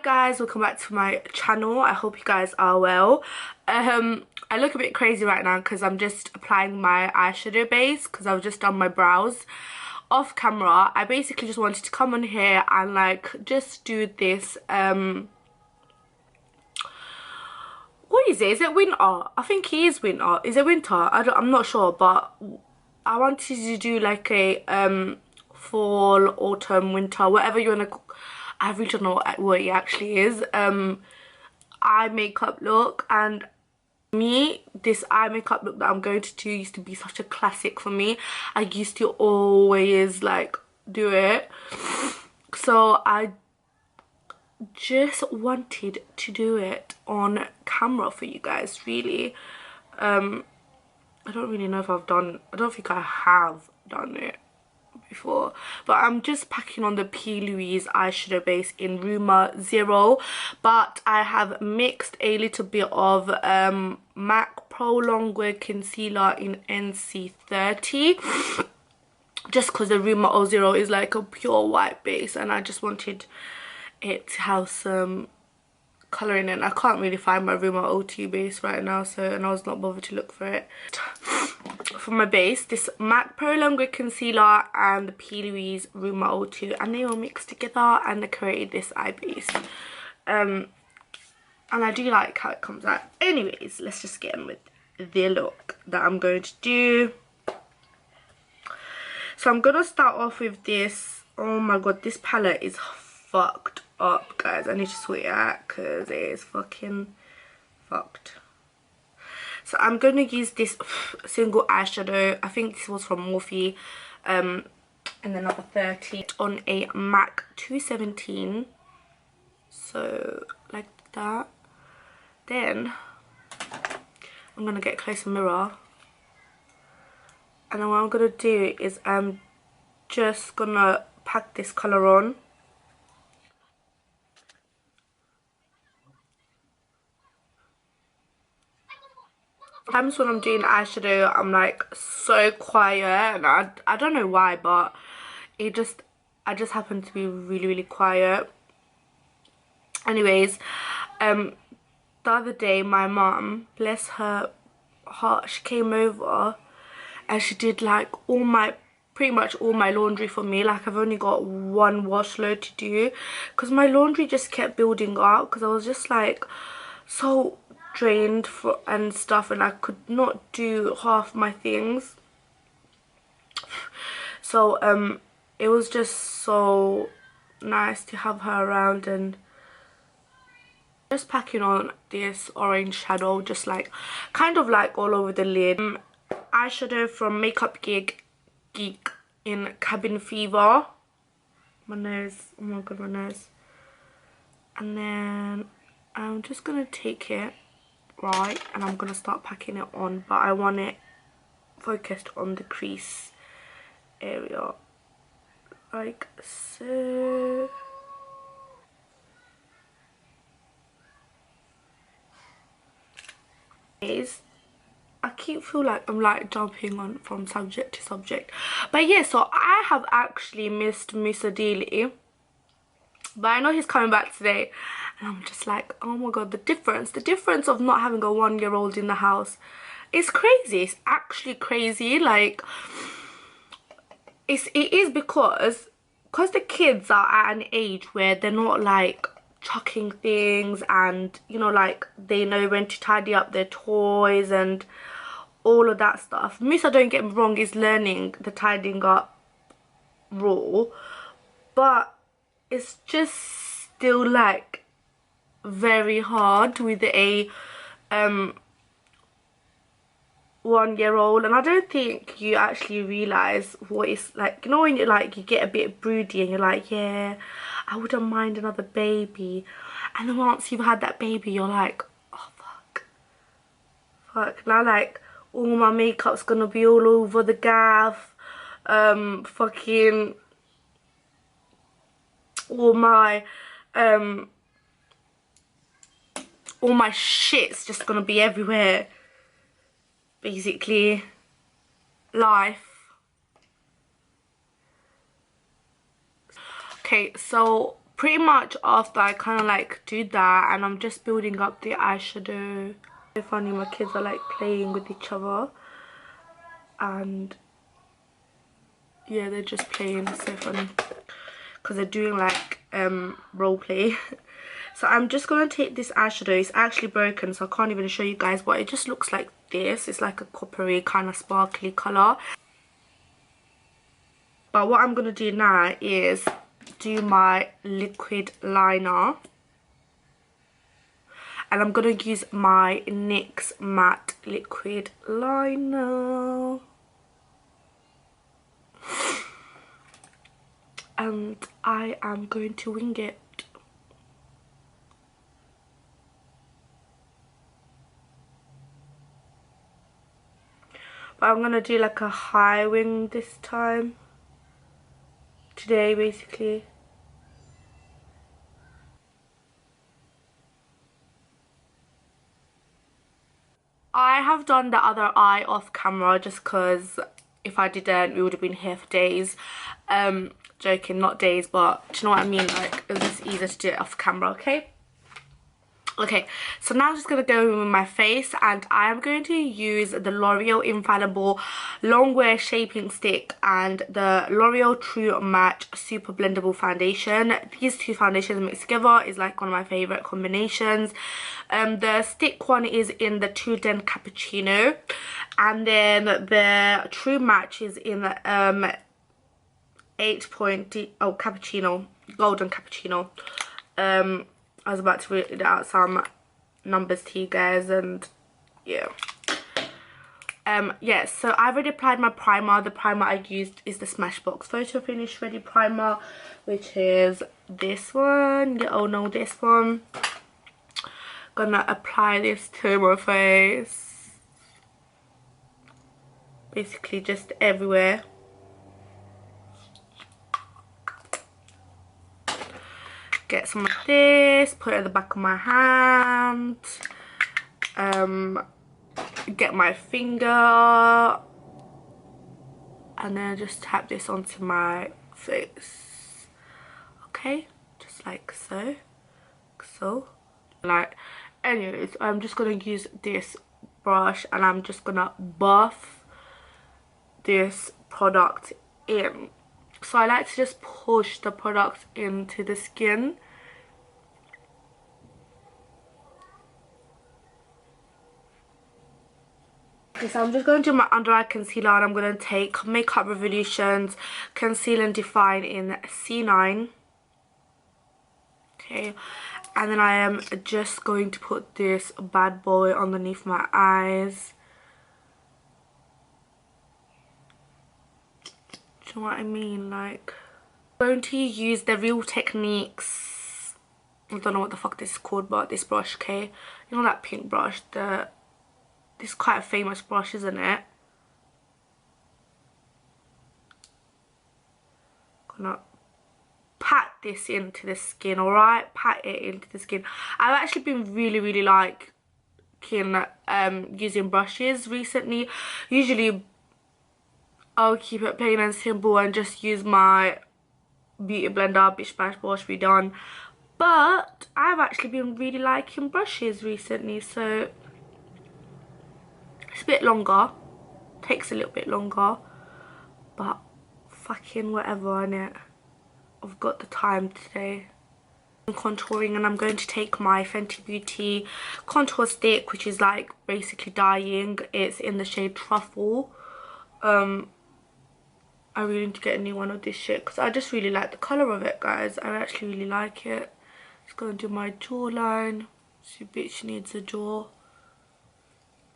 guys, welcome back to my channel. I hope you guys are well. I look a bit crazy right now because I'm just applying my eyeshadow base because I've just done my brows off camera. I basically just wanted to come on here and like just do this what is it? Is it winter? I think it is winter. Is it winter? I'm not sure, but I wanted to do like a fall, autumn, winter, whatever you want to. I really don't know what it actually is. Eye makeup look, and this eye makeup look that I'm going to do used to be such a classic for me. I used to always like do it, so I just wanted to do it on camera for you guys. Really, I don't really know if I don't think I have done it before, but I'm just packing on the P. Louise eyeshadow base in Rumor Zero, but I have mixed a little bit of MAC Pro Longwear concealer in NC30, just because the Rumor Zero is like a pure white base and I just wanted it to have some colour in it. I can't really find my Rumor 02 base right now, and I was not bothered to look for it. For my base, this MAC Pro Longwear concealer and the P. Louise Rumor 02, and they all mixed together and I created this eye base. And I do like how it comes out. Anyways, let's just get on with the look that I'm going to do. So I'm gonna start off with this. Oh my god, this palette is fucked up, guys. I need to sort it out because it is fucking fucked. So I'm going to use this single eyeshadow. I think this was from Morphe, in the number 30, on a MAC 217. So like that. Then I'm going to get a closer mirror, and then what I'm going to do is I'm just going to pack this colour on. Sometimes when I'm doing eyeshadow, I'm like so quiet, and I don't know why, but I just happen to be really quiet. Anyways, the other day my mum, bless her heart, she came over and she did like pretty much all my laundry for me. Like, I've only got one wash load to do because my laundry just kept building up because I was just like so drained and stuff, and I could not do half my things. So it was just so nice to have her around, and just packing on this orange shadow, just like kind of like all over the lid. Eyeshadow from Makeup Geek in Cabin Fever. My nose, oh my god, my nose. And then I'm just gonna take it right, and I'm gonna start packing it on, but I want it focused on the crease area, like so. I feel like I'm like jumping on from subject to subject, but yeah, so I have actually missed Mr. Dealey, but I know he's coming back today, and I'm just like, oh my god, the difference of not having a 1-year-old in the house is crazy. It's actually crazy. Like, it is because the kids are at an age where they're not like chucking things, and you know, like they know when to tidy up their toys and all of that stuff. Musa, don't get me wrong, is learning the tidying up rule, but it's just still like very hard with a 1-year-old. And I don't think you actually realize what it's like, you know, when you like, you get a bit broody and you're like, yeah, I wouldn't mind another baby, and then once you've had that baby, you're like, oh fuck, now like all my makeup's gonna be all over the gaff, fucking all my shit's just gonna be everywhere, basically. Life. Okay, so pretty much after I kind of like do that, and I'm just building up the eyeshadow. So funny, my kids are like playing with each other, and yeah, they're just playing. It's so funny because they're doing like role play. So I'm just gonna take this eyeshadow. It's actually broken, so I can't even show you guys, but it just looks like this. It's like a coppery kind of sparkly color. But what I'm gonna do now is do my liquid liner, and I'm gonna use my NYX matte liquid liner, and I am going to wing it. But I'm gonna do like a high wing this time, today basically. I have done the other eye off camera just because if I didn't, we would have been here for days. Joking, not days, but do you know what I mean? Like, it was just easier to do it off camera, okay? Okay, so now I'm just going to go with my face, and I am going to use the L'Oreal Infallible Longwear Shaping Stick and the L'Oreal True Match Super Blendable Foundation. These two foundations mixed together is like one of my favourite combinations. The stick one is in the True Den Cappuccino, and then the True Match is in the 8 Cappuccino, Golden Cappuccino. I was about to read out some numbers to you guys, and yeah. Yeah, so I've already applied my primer. The primer I used is the Smashbox Photo Finish Ready Primer, which is this one. Oh no, this one. Gonna apply this to my face. Basically just everywhere. Get some of this, put it at the back of my hand, get my finger, and then just tap this onto my face. Okay, just like so. Like, anyways, I'm just gonna use this brush, and I'm just gonna buff this product in. So I like to just push the product into the skin. Okay, so I'm just going to do my under eye concealer, and I'm going to take Makeup Revolution's Conceal and Define in C9. Okay, and then I am just going to put this bad boy underneath my eyes. Do you know what I mean? Like, I'm going to use the Real Techniques, I don't know what the fuck this is called, but this brush, okay? You know that pink brush? This is quite a famous brush, isn't it? Gonna pat this into the skin, alright? Pat it into the skin. I've actually been really liking using brushes recently. Usually I'll keep it plain and simple and just use my beauty blender, Bish Bash Bosh, be done. But I've actually been really liking brushes recently, so it's a bit longer, takes a little bit longer, but fucking whatever, innit? I've got the time today. I'm contouring, and I'm going to take my Fenty Beauty contour stick, which is like basically dyeing. It's in the shade Truffle. I really need to get a new one of this shit because I just really like the colour of it, guys. I actually really like it. Just gonna do my jawline. She bitch needs a jaw.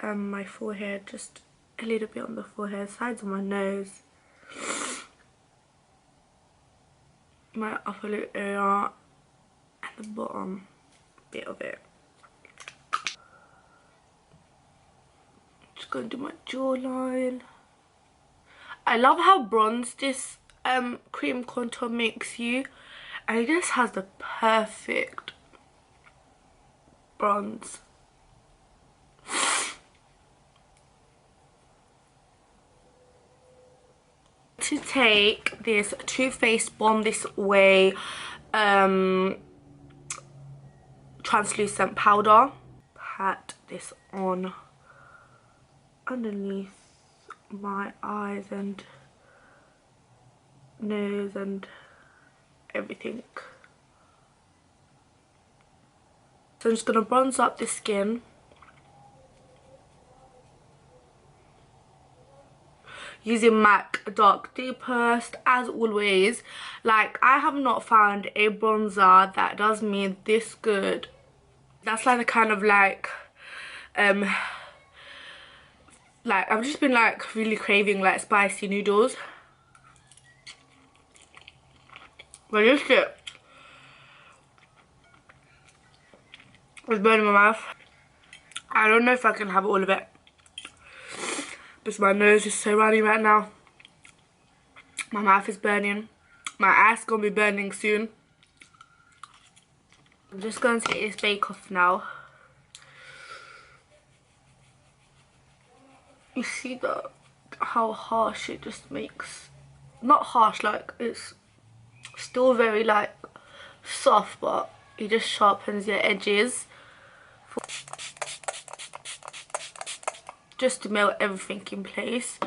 My forehead, just a little bit on the forehead, sides of my nose, my upper lip area, and the bottom bit of it. Just gonna do my jawline. I love how bronzed this cream contour makes you, and it just has the perfect bronze. To take this Too Faced Bomb This Way translucent powder. Pat this on underneath my eyes and nose and everything. So I'm just gonna bronze up the skin. Using MAC Dark Deepest as always. Like, I have not found a bronzer that does me this good. That's like the kind of like I've just been like really craving like spicy noodles. But this shit is burning my mouth. I don't know if I can have all of it, because my nose is so runny right now. My mouth is burning. My eyes gonna be burning soon. I'm just gonna take this bake off now. You see that, how harsh it just makes, not harsh, like it's still very like soft, but it just sharpens your edges just to melt everything in place.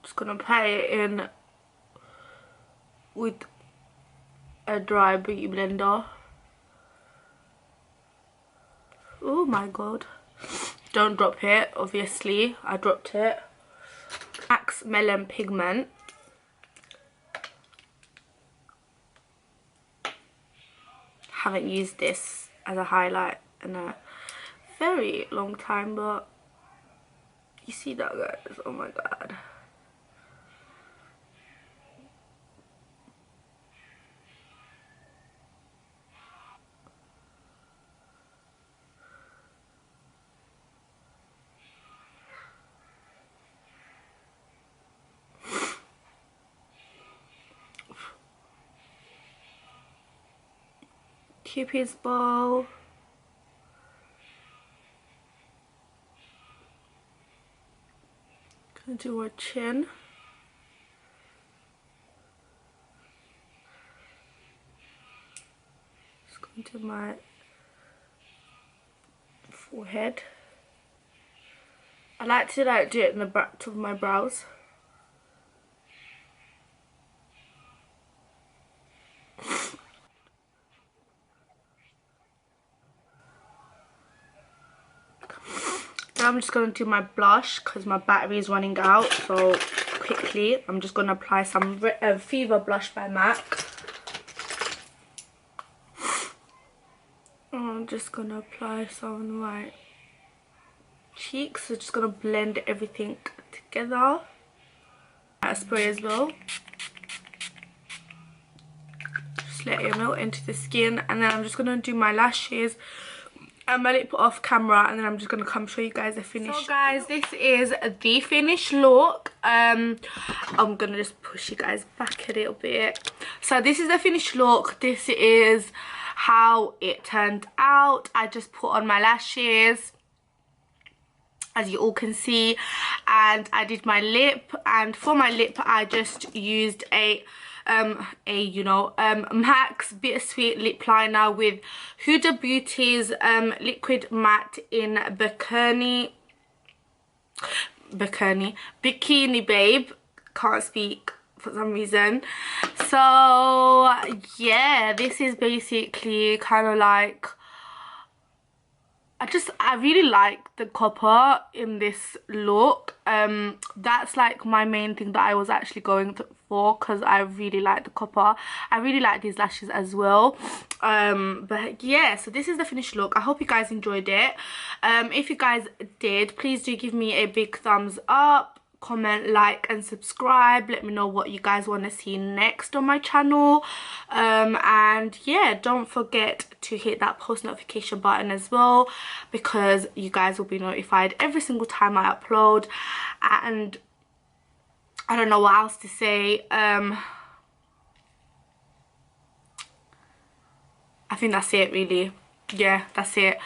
Just gonna apply it in with a dry beauty blender. Oh my god, don't drop it, obviously I dropped it. Max Melon Pigment. Haven't used this as a highlight in a very long time, but you see that, guys? Oh my god. Cupid's bow. Gonna do our chin. Just going to my forehead. I like to do it in the back of my brows. Now I'm just going to do my blush because my battery is running out, so quickly I'm just going to apply some Fever blush by MAC. I'm just going to apply some on my cheeks, so just going to blend everything together. A spray as well. Just let it melt into the skin, and then I'm just going to do my lashes and my lip off camera, and then I'm just going to come show you guys the finished. So guys, this is the finished look. I'm going to just push you guys back a little bit. So this is the finished look. This is how it turned out. I just put on my lashes, as you all can see, and I did my lip, and for my lip I just used a MAC's Bittersweet lip liner with Huda Beauty's liquid matte in Bikini Babe. Can't speak for some reason. So yeah, this is basically kind of like, I really like the copper in this look. That's like my main thing that I was actually going for, because I really like the copper. I really like these lashes as well. But yeah, so this is the finished look. I hope you guys enjoyed it. If you guys did, please do give me a big thumbs up, comment, like and subscribe. Let me know what you guys want to see next on my channel, and yeah, don't forget to hit that post notification button as well, because you guys will be notified every single time I upload. And I don't know what else to say. I think that's it really. Yeah, that's it.